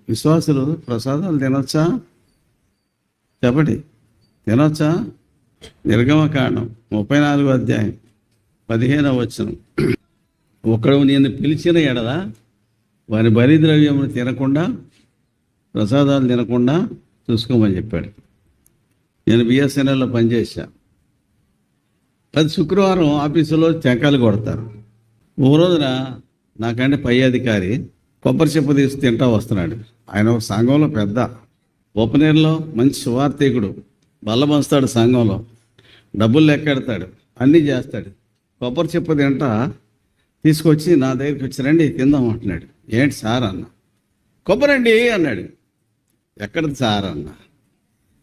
విశ్వాసులు ప్రసాదాలు తినొచ్చా? చెప్పండి, తినొచ్చా? నిర్గమకాండం 34వ అధ్యాయం 15వ వచనం. ఒకడు నేను పిలిచిన ఎడల వారి బలి ద్రవ్యమును తినకుండా, ప్రసాదాలు తినకుండా చూసుకోమని చెప్పాడు. నేను బిఎస్ఎన్ఎల్లో పనిచేశా. ప్రతి శుక్రవారం ఆఫీసులో టెంకాయలు కొడతారు. ఓ రోజున నాకంటే పై అధికారి కొబ్బరి చెప్పు తీసి తింటా వస్తున్నాడు. ఆయన ఒక సంఘంలో పెద్ద, ఓపెనర్లో మంచి సువార్థికుడు, బల్లబంస్తాడు, సంఘంలో డబ్బులు లెక్కెడతాడు, అన్నీ చేస్తాడు. కొబ్బరి చెప్పు తింటా తీసుకొచ్చి నా దగ్గరికి వచ్చి రండి తిందాం అంటున్నాడు. ఏంటి సార్ అన్న. కొబ్బరండి అన్నాడు. ఎక్కడిది సార్ అన్న.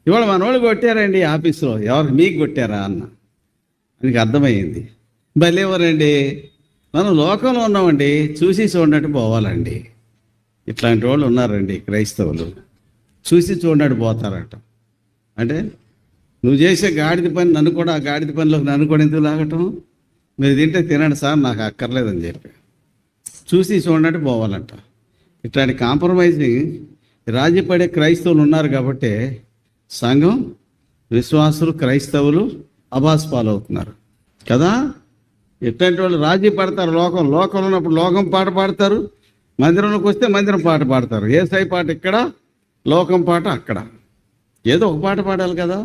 ఇవాళ మన వాళ్ళు కొట్టారండి ఆఫీసులో. ఎవరు? మీకు కొట్టారా అన్న. నీకు అర్థమైంది. భలేవరండి, మనం లోకంలో ఉన్నామండి, చూసి చూడనట్టు పోవాలండి. ఇట్లాంటి వాళ్ళు ఉన్నారండి క్రైస్తవులు. చూసి చూడనట్టు పోతారట. అంటే నువ్వు చేసే గాడిద పని నన్ను కూడా, ఆ గాడిద పనిలోకి నన్ను కూడా ఎందుకు లాగటం? మీరు తింటే తినండి సార్, నాకు అక్కర్లేదని చెప్పి చూసి చూడనట్టు పోవాలంట. ఇట్లాంటి కాంప్రమైజింగ్ రాజీపడే క్రైస్తవులు ఉన్నారు కాబట్టి సంఘం, విశ్వాసులు, క్రైస్తవులు అబాస్ పాలవుతున్నారు కదా. ఎట్లాంటి వాళ్ళు రాజీ పడతారు. లోకంలో ఉన్నప్పుడు లోకం పాట పాడతారు, మందిరంలోకి వస్తే మందిరం పాట పాడతారు. ఏసై పాట ఇక్కడ, లోకం పాట అక్కడ. ఏదో ఒక పాట పాడాలి కదా.